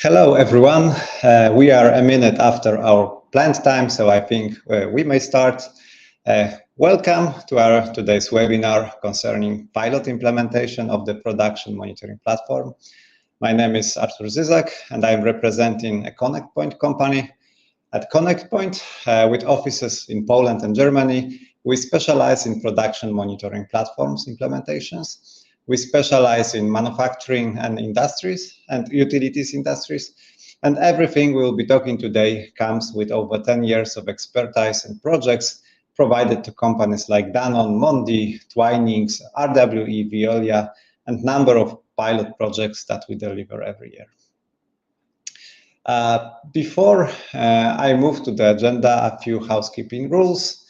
Hello, everyone. We are a minute after our planned time, so I think we may start. Welcome to our today's webinar concerning pilot implementation of the production monitoring platform. My name is Artur Zyzak, and I'm representing a ConnectPoint company. At ConnectPoint, with offices in Poland and Germany, we specialize in production monitoring platforms implementations. We specialize in manufacturing and industries and utilities industries. And everything we'll be talking today comes with over 10 years of expertise and projects provided to companies like Danone, Mondi, Twinings, RWE, Veolia, and number of pilot projects that we deliver every year. Before I move to the agenda, a few housekeeping rules.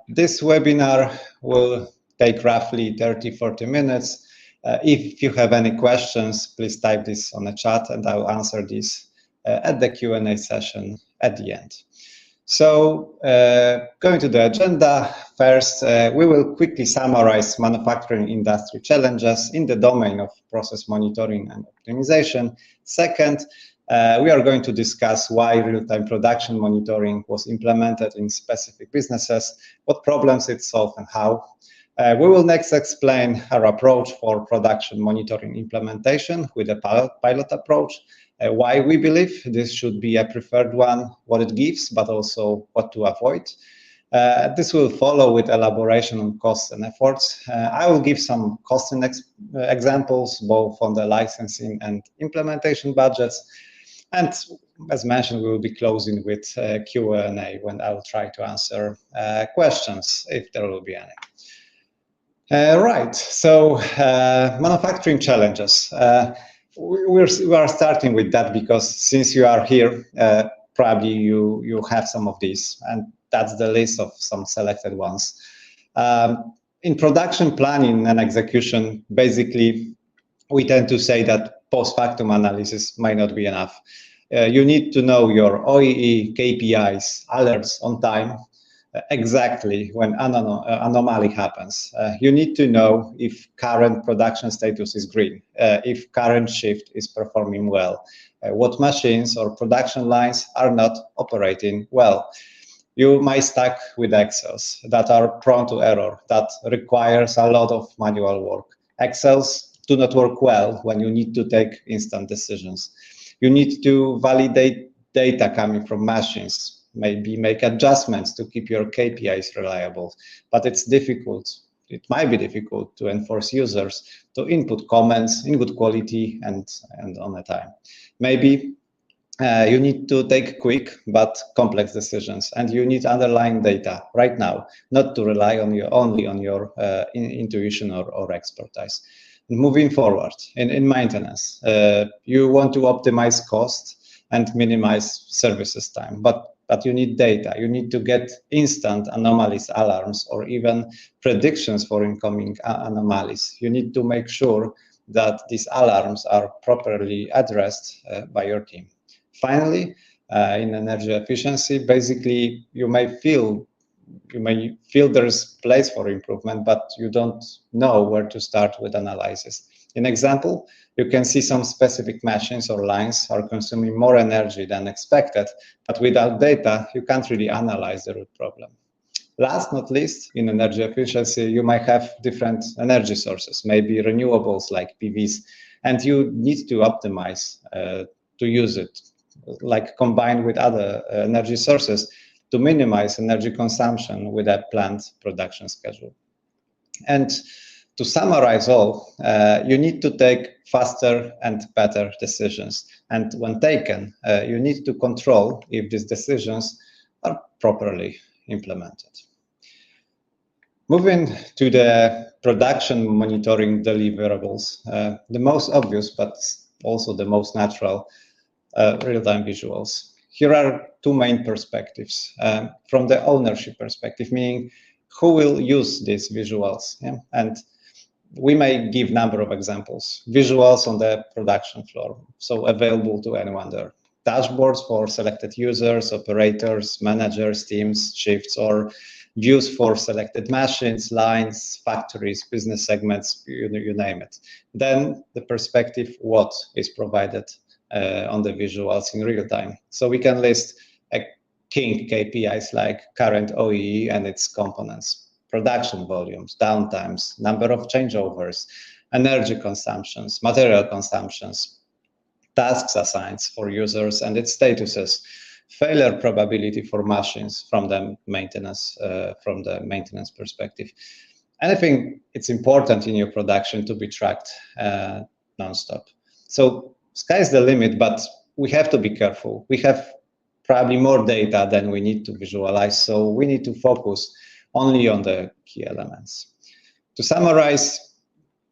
This webinar will take roughly 30-40 minutes. If you have any questions, please type this on the chat and I'll answer this at the Q&A session at the end. So going to the agenda, first we will quickly summarize manufacturing industry challenges in the domain of process monitoring and optimization. Second, we are going to discuss why real-time production monitoring was implemented in specific businesses, what problems it solved and how. We will next explain our approach for production monitoring implementation with a pilot approach, why we believe this should be a preferred one, what it gives, but also what to avoid. This will follow with elaboration on costs and efforts. I will give some costing examples, both on the licensing and implementation budgets. And as mentioned, we will be closing with Q&A when I will try to answer questions, if there will be any. Right, so manufacturing challenges. We are starting with that because since you are here, probably you have some of these, and that's the list of some selected ones. In production planning and execution, basically, we tend to say that post-factum analysis might not be enough. You need to know your OEE, KPIs, alerts on time, exactly when anomaly happens. You need to know if current production status is green, if current shift is performing well, what machines or production lines are not operating well. You might stuck with Excels that are prone to error, that requires a lot of manual work. Excels do not work well when you need to take instant decisions. You need to validate data coming from machines, maybe make adjustments to keep your KPIs reliable, but it's difficult. It might be difficult to enforce users to input comments in good quality and on a time. Maybe you need to take quick but complex decisions, and you need underlying data right now, not to rely on only on your intuition or expertise. Moving forward in maintenance, you want to optimize cost and minimize services time, but you need data. You need to get instant anomalies alarms or even predictions for incoming anomalies. You need to make sure that these alarms are properly addressed by your team. Finally, in energy efficiency, basically you may feel there's place for improvement, but you don't know where to start with analysis. In example, you can see some specific machines or lines are consuming more energy than expected, but without data, you can't really analyze the root problem. Last not least, in energy efficiency, you might have different energy sources, maybe renewables like PVs, and you need to optimize to use it, like combined with other energy sources to minimize energy consumption with a planned production schedule. And to summarize all, you need to take faster and better decisions. And when taken, you need to control if these decisions are properly implemented. Moving to the production monitoring deliverables, the most obvious, but also the most natural, real-time visuals. Here are two main perspectives. From the ownership perspective, meaning who will use these visuals, yeah? And we may give a number of examples. Visuals on the production floor, so available to anyone there. Dashboards for selected users, operators, managers, teams, shifts, or views for selected machines, lines, factories, business segments, you name it. Then the perspective, what is provided on the visuals in real time. So we can list key KPIs like current OEE and its components, production volumes, downtimes, number of changeovers, energy consumptions, material consumptions, tasks assigned for users and its statuses, failure probability for machines from the maintenance perspective. And I think it's important in your production to be tracked nonstop. So sky's the limit, but we have to be careful. We have probably more data than we need to visualize, so we need to focus only on the key elements. To summarize,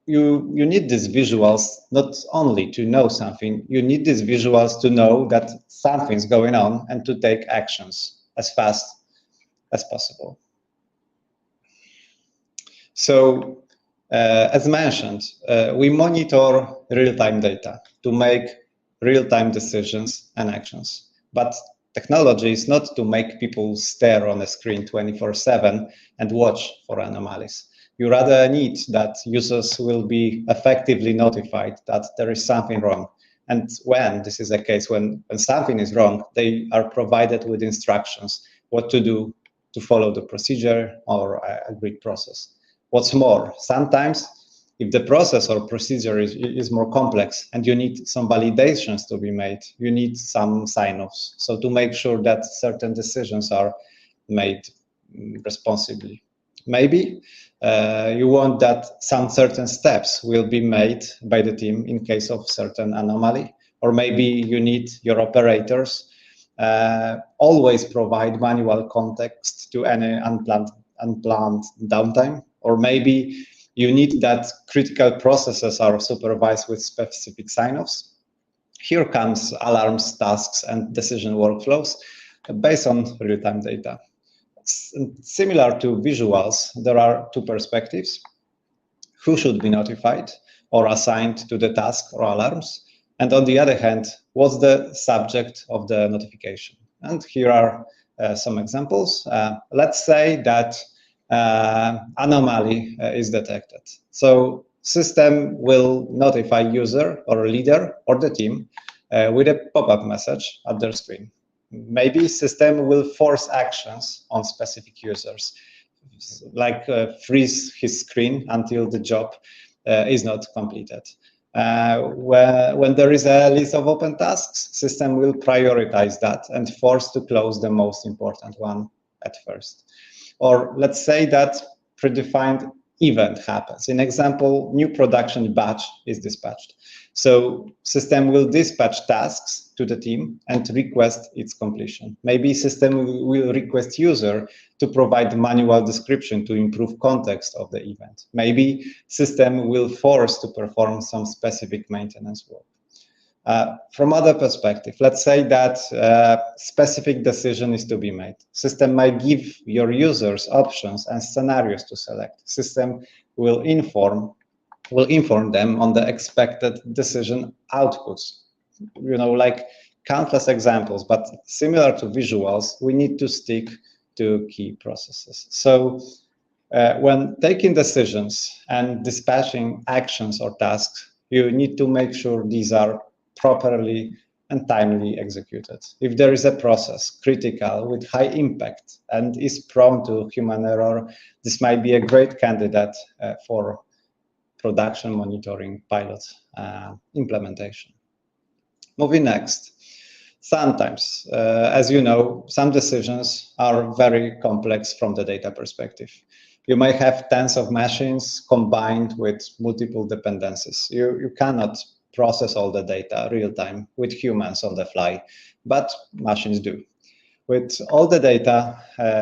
you need these visuals not only to know something, you need these visuals to know that something's going on and to take actions as fast as possible. So, as mentioned, we monitor real-time data to make real-time decisions and actions. But technology is not to make people stare on a screen 24/7 and watch for anomalies. You rather need that users will be effectively notified that there is something wrong. And when this is the case, when something is wrong, they are provided with instructions what to do to follow the procedure or agreed process. What's more, sometimes if the process or procedure is more complex and you need some validations to be made, you need some sign-offs. So to make sure that certain decisions are made responsibly. Maybe you want that some certain steps will be made by the team in case of certain anomaly, or maybe you need your operators always provide manual context to any unplanned downtime, or maybe you need that critical processes are supervised with specific sign-offs. Here comes alarms, tasks, and decision workflows based on real-time data. Similar to visuals, there are two perspectives: who should be notified or assigned to the task or alarms, and on the other hand, what's the subject of the notification. And here are some examples. Let's say that anomaly is detected. So system will notify user or leader or the team with a pop-up message at their screen. Maybe system will force actions on specific users, like freeze his screen until the job is not completed. When there is a list of open tasks, system will prioritize that and force to close the most important one at first. Or let's say that predefined event happens. In example, new production batch is dispatched. So system will dispatch tasks to the team and request its completion. Maybe system will request user to provide manual description to improve context of the event. Maybe system will force to perform some specific maintenance work. From other perspective, let's say that specific decision is to be made. System might give your users options and scenarios to select. System will inform them on the expected decision outputs. You know, like countless examples, but similar to visuals, we need to stick to key processes. So when taking decisions and dispatching actions or tasks, you need to make sure these are properly and timely executed. If there is a process critical with high impact and is prone to human error, this might be a great candidate for production monitoring pilot implementation. Moving next. Sometimes, as you know, some decisions are very complex from the data perspective. You might have tens of machines combined with multiple dependencies. You cannot process all the data real time with humans on the fly, but machines do. With all the data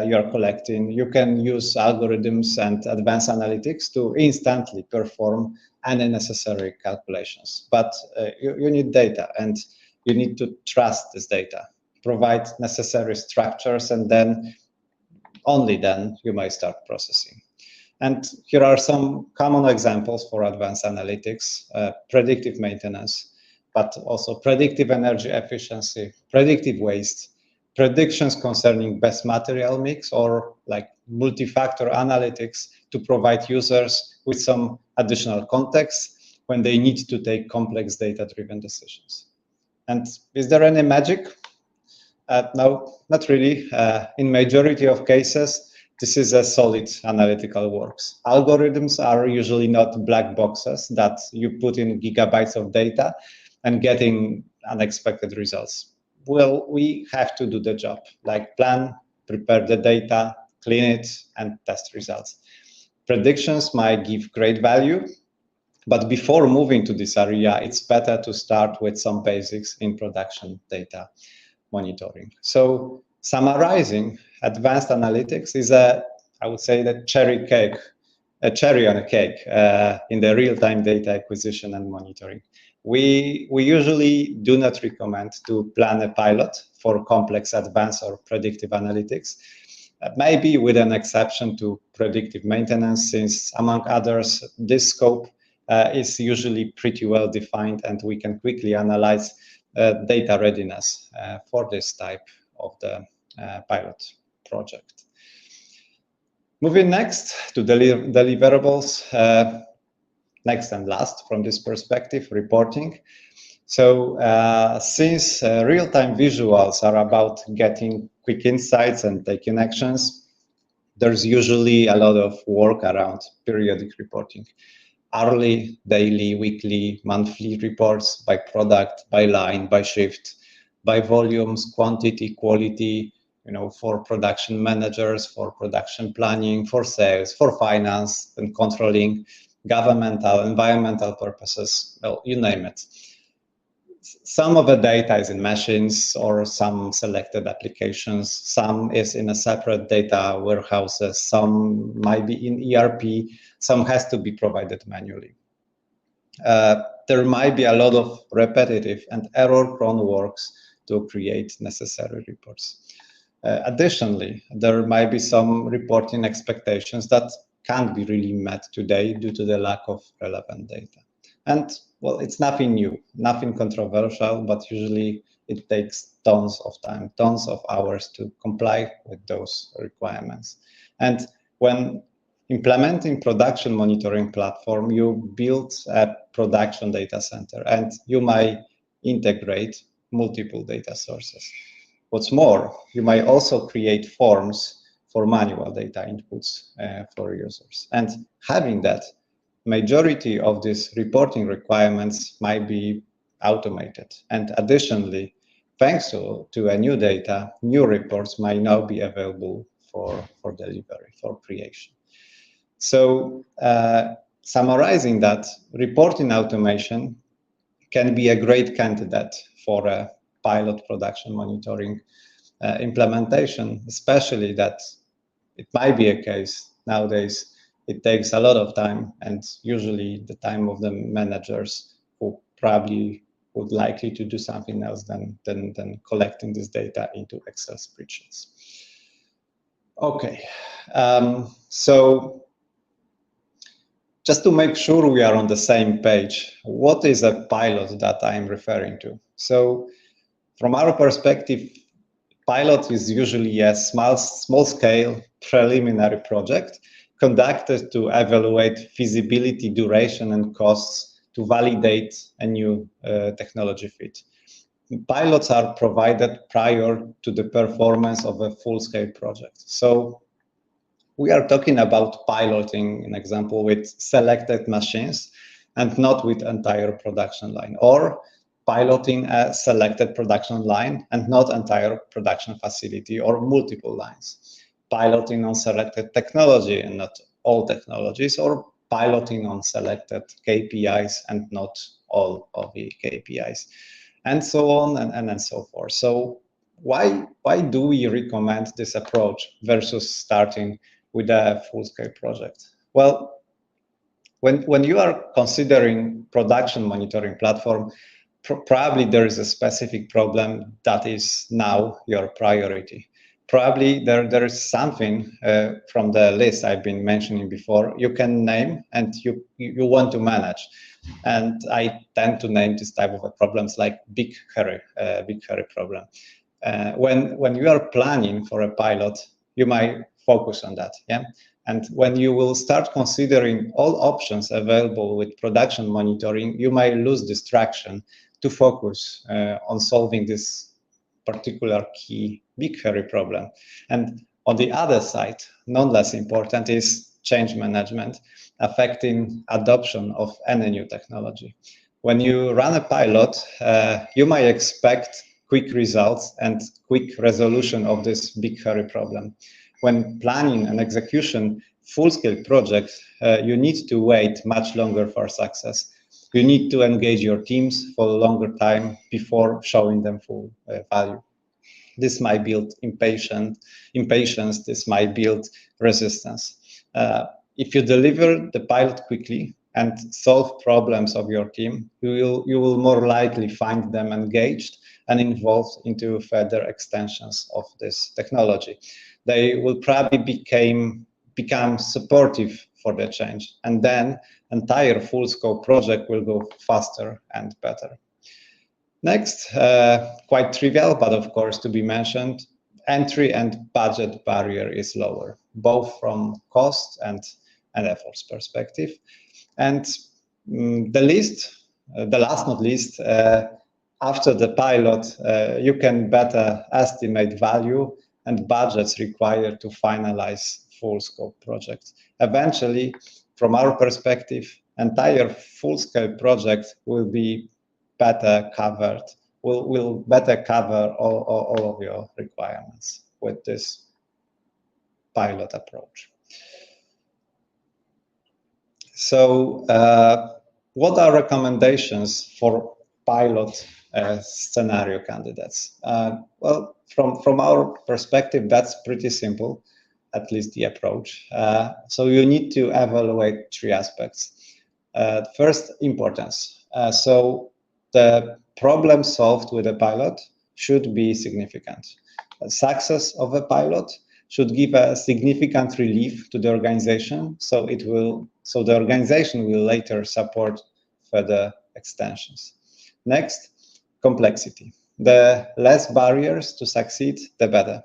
you're collecting, you can use algorithms and advanced analytics to instantly perform any necessary calculations. But you need data, and you need to trust this data, provide necessary structures, and then only then you might start processing. And here are some common examples for advanced analytics: predictive maintenance, but also predictive energy efficiency, predictive waste, predictions concerning best material mix, or like multi-factor analytics to provide users with some additional context when they need to take complex data-driven decisions. And is there any magic? No, not really. In majority of cases, this is a solid analytical works. Algorithms are usually not black boxes that you put in gigabytes of data and getting unexpected results. Well, we have to do the job, like plan, prepare the data, clean it, and test results. Predictions might give great value, but before moving to this area, it's better to start with some basics in production data monitoring. So summarizing, advanced analytics is I would say, the cherry cake, a cherry on a cake in the real-time data acquisition and monitoring. We usually do not recommend to plan a pilot for complex advanced or predictive analytics, maybe with an exception to predictive maintenance, since among others, this scope is usually pretty well defined and we can quickly analyze data readiness for this type of the pilot project. Moving next to deliverables, next and last from this perspective, reporting. So since real-time visuals are about getting quick insights and taking actions, there's usually a lot of work around periodic reporting. Hourly, daily, weekly, monthly reports by product, by line, by shift, by volumes, quantity, quality, for production managers, for production planning, for sales, for finance and controlling, governmental, environmental purposes, well, you name it. Some of the data is in machines or some selected applications, some is in a separate data warehouses, some might be in ERP, some has to be provided manually. There might be a lot of repetitive and error-prone works to create necessary reports. Additionally, there might be some reporting expectations that can't be really met today due to the lack of relevant data. And well, it's nothing new, nothing controversial, but usually it takes tons of time, tons of hours to comply with those requirements. And when implementing production monitoring platform, you build a production data center and you might integrate multiple data sources. What's more, you might also create forms for manual data inputs for users. And having that, majority of these reporting requirements might be automated. And additionally, thanks to a new data, new reports might now be available for delivery, for creation. So summarizing that, reporting automation can be a great candidate for a pilot production monitoring implementation, especially that it might be a case nowadays. It takes a lot of time, and usually the time of the managers who probably would likely to do something else than collecting this data into Excel spreadsheets. Okay, so just to make sure we are on the same page, what is a pilot that I'm referring to? So from our perspective, pilot is usually a small-scale preliminary project conducted to evaluate feasibility, duration, and costs to validate a new technology fit. Pilots are provided prior to the performance of a full-scale project. So we are talking about piloting, an example, with selected machines and not with entire production line, or piloting a selected production line and not entire production facility or multiple lines. Piloting on selected technology and not all technologies, or piloting on selected KPIs and not all of the KPIs, and so on and so forth. So why do we recommend this approach versus starting with a full-scale project? Well, when you are considering production monitoring platform, probably there is a specific problem that is now your priority. Probably there is something from the list I've been mentioning before you can name and you want to manage. And I tend to name this type of problems like big hairy problem. When you are planning for a pilot, you might focus on that, yeah. And when you will start considering all options available with production monitoring, you might lose distraction to focus on solving this particular key big hairy problem. And on the other side, non less important, is change management affecting adoption of any new technology. When you run a pilot, you might expect quick results and quick resolution of this big hairy problem. When planning and execution full-scale projects, you need to wait much longer for success. You need to engage your teams for a longer time before showing them full value. This might build impatience, this might build resistance. If you deliver the pilot quickly and solve problems of your team, you will more likely find them engaged and involved into further extensions of this technology. They will probably become supportive for the change, and then entire full scope project will go faster and better. Next, quite trivial, but of course to be mentioned, entry and budget barrier is lower, both from cost and efforts perspective. And the last not least, after the pilot, you can better estimate value and budgets required to finalize full scope projects. Eventually, from our perspective, entire full scale project will be better covered, will better cover all of your requirements with this pilot approach. So what are recommendations for pilot scenario candidates? Well, from our perspective, that's pretty simple, at least the approach. So you need to evaluate three aspects. First, importance. So the problem solved with a pilot should be significant. The success of a pilot should give a significant relief to the organization, so the organization will later support further extensions. Next, complexity. The less barriers to succeed, the better.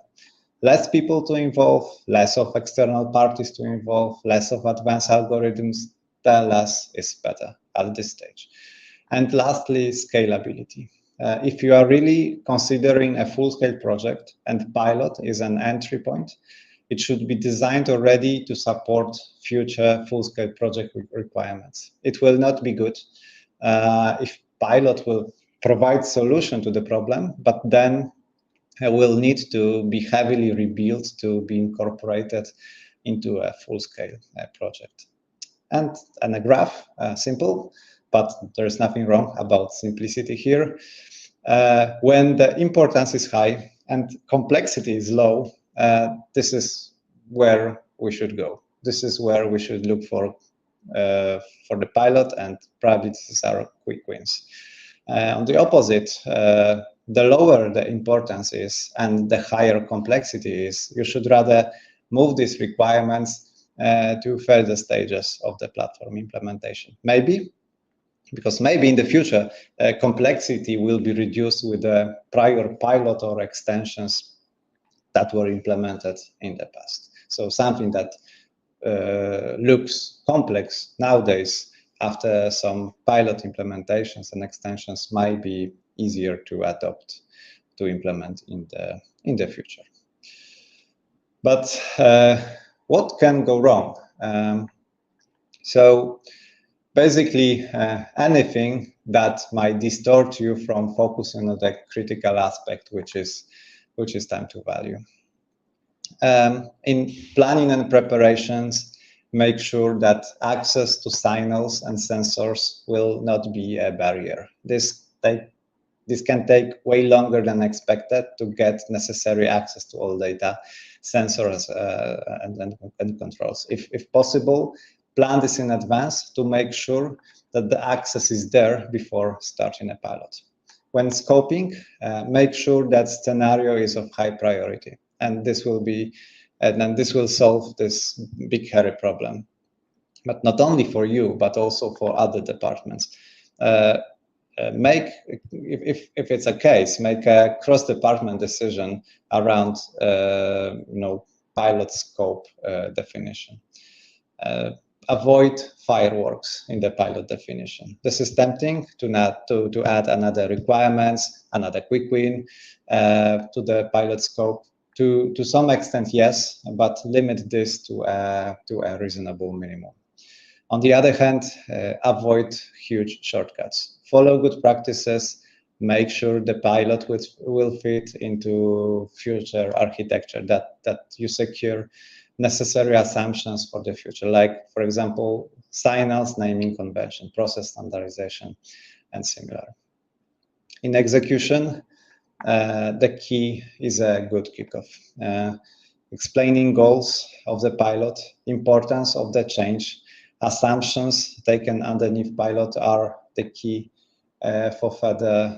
Less people to involve, less of external parties to involve, less of advanced algorithms, the less is better at this stage. And lastly, scalability. If you are really considering a full-scale project and pilot is an entry point, it should be designed already to support future full-scale project requirements. It will not be good if pilot will provide solution to the problem, but then will need to be heavily rebuilt to be incorporated into a full-scale project. And a graph, simple, but there's nothing wrong about simplicity here. When the importance is high and complexity is low, this is where we should go. This is where we should look for the pilot, and probably this is our quick wins. On the opposite, the lower the importance is and the higher complexity is, you should rather move these requirements to further stages of the platform implementation. Because maybe in the future, complexity will be reduced with the prior pilot or extensions that were implemented in the past. So something that looks complex nowadays, after some pilot implementations and extensions, might be easier to adopt, to implement in the future. But what can go wrong? So basically, anything that might distort you from focusing on the critical aspect, which is time to value. In planning and preparations, make sure that access to signals and sensors will not be a barrier. This can take way longer than expected to get necessary access to all data, sensors, and controls. If possible, plan this in advance to make sure that the access is there before starting a pilot. When scoping, make sure that scenario is of high priority, and this will solve this big hairy problem. But not only for you, but also for other departments. If it's a case, make a cross-department decision around pilot scope definition. avoid fireworks in the pilot definition. This is tempting to add another requirements, another quick win to the pilot scope. To some extent, yes, but limit this to a reasonable minimum. On the other hand, avoid huge shortcuts. Follow good practices. Make sure the pilot will fit into future architecture, that you secure necessary assumptions for the future, like, for example, signals, naming convention, process standardization, and similar. In execution, the key is a good kickoff. Explaining goals of the pilot, importance of the change, assumptions taken underneath pilot are the key for further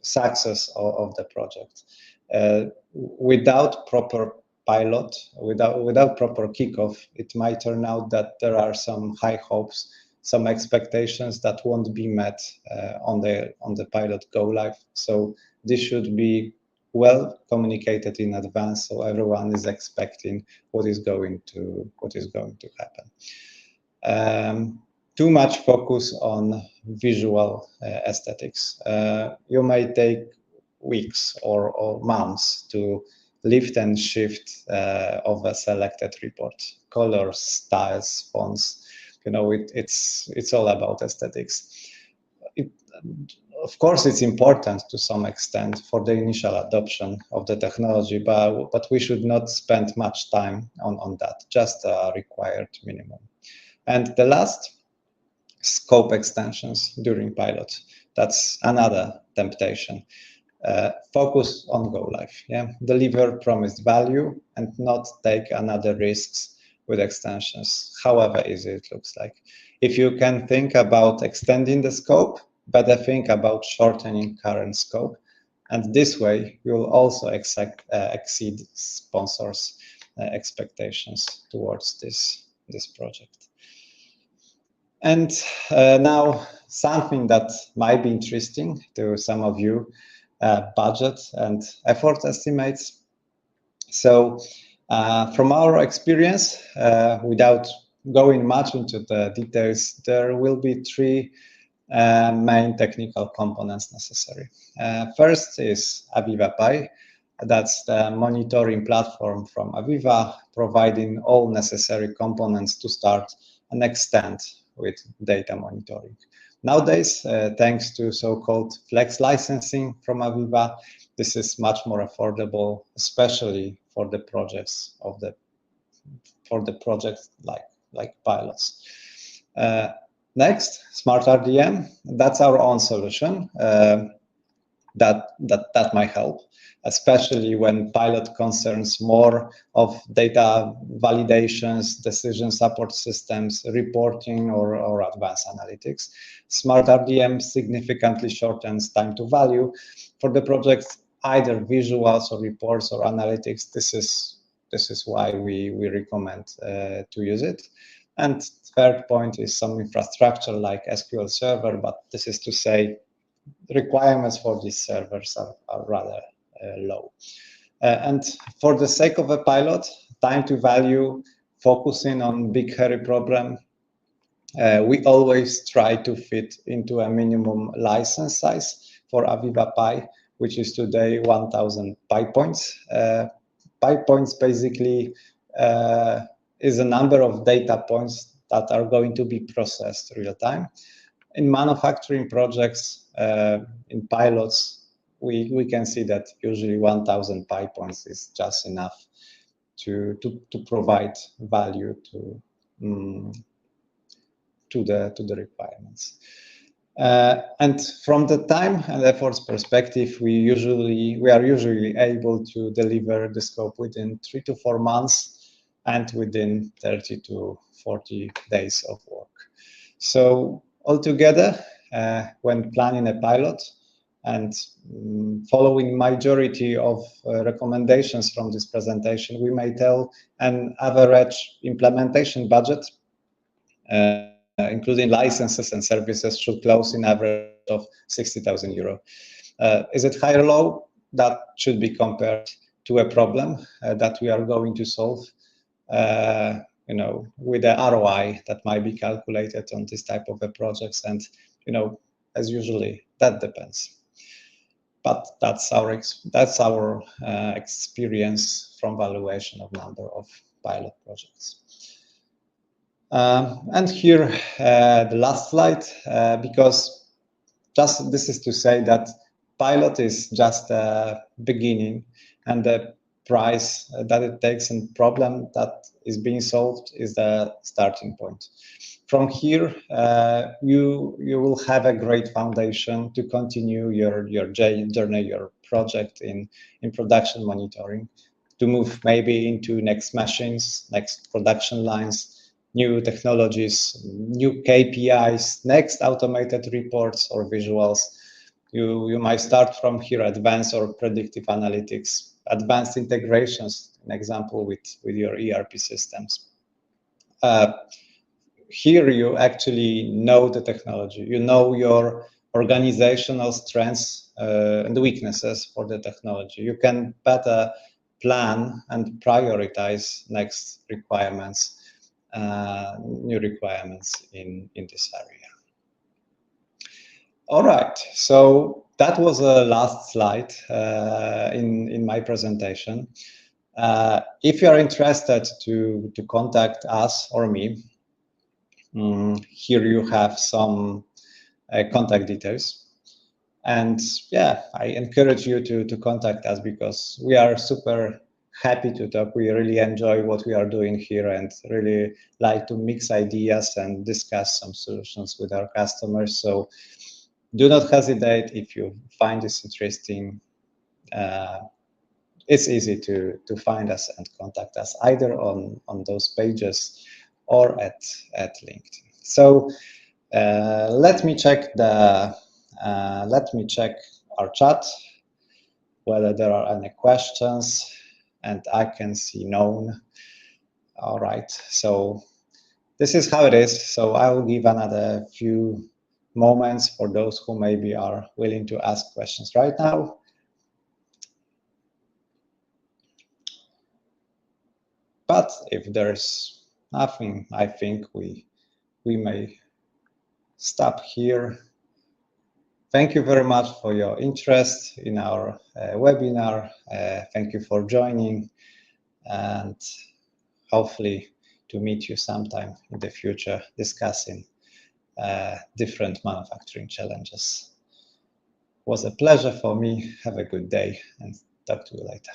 success of the project. Without proper pilot, without proper kickoff, it might turn out that there are some high hopes, some expectations that won't be met on the pilot go live. So this should be well communicated in advance, so everyone is expecting what is going to happen. Too much focus on visual aesthetics. You may take weeks or months to lift and shift of a selected report, colors, styles, fonts. It's all about aesthetics. Of course, it's important to some extent for the initial adoption of the technology, but we should not spend much time on that, just a required minimum. And the last, scope extensions during pilot. That's another temptation. Focus on go live, deliver promised value and not take another risks with extensions, however easy it looks like. If you can think about extending the scope, better think about shortening current scope. And this way, you'll also exceed sponsors' expectations towards this project. And now, something that might be interesting to some of you, budget and effort estimates. So from our experience, without going much into the details, there will be three main technical components necessary. First is Aviva Pi. That's the monitoring platform from Aviva, providing all necessary components to start and extend with data monitoring. Nowadays, thanks to so-called flex licensing from Aviva, this is much more affordable, especially for the projects like pilots. Next, Smart RDM. That's our own solution. That might help, especially when pilot concerns more of data validations, decision support systems, reporting, or advanced analytics. Smart RDM significantly shortens time to value for the projects, either visuals or reports or analytics. This is why we recommend to use it. And third point is some infrastructure like SQL Server, but this is to say requirements for these servers are rather low. And for the sake of a pilot, time to value, focusing on big hairy problem, we always try to fit into a minimum license size for Aviva Pi, which is today 1,000 Pi points. Pi points basically is a number of data points that are going to be processed real time. In manufacturing projects, in pilots, we can see that usually 1,000 Pi points is just enough to provide value to the requirements. And from the time and efforts perspective, we are usually able to deliver the scope within 3 to 4 months and within 30 to 40 days of work. So altogether, when planning a pilot and following majority of recommendations from this presentation, we may tell an average implementation budget, including licenses and services, should close in average of 60,000 euro. Is it high or low? That should be compared to a problem that we are going to solve. with the ROI that might be calculated on this type of a projects. And, as usually, that depends. But that's our experience from valuation of number of pilot projects. And here, the last slide, because this is to say that pilot is just a beginning, and the price that it takes and problem that is being solved is the starting point. From here, you will have a great foundation to continue your journey, your project in production monitoring, to move maybe into next machines, next production lines, new technologies, new KPIs, next automated reports or visuals. You might start from here, advanced or predictive analytics, advanced integrations, an example with your ERP systems. Here you actually know the technology, you know your organizational strengths and weaknesses for the technology. You can better plan and prioritize next requirements, new requirements in this area. All right, so that was the last slide in my presentation. If you are interested to contact us or me, here you have some contact details. And yeah, I encourage you to contact us, because we are super happy to talk. We really enjoy what we are doing here and really like to mix ideas and discuss some solutions with our customers. So do not hesitate if you find this interesting. It's easy to find us and contact us either on those pages or at LinkedIn. So let me check our chat, whether there are any questions, and I can see none. All right, so this is how it is. So I will give another few moments for those who maybe are willing to ask questions right now. But if there's nothing, I think we may stop here. Thank you very much for your interest in our webinar. Thank you for joining, and hopefully to meet you sometime in the future discussing different manufacturing challenges. It was a pleasure for me. Have a good day and talk to you later.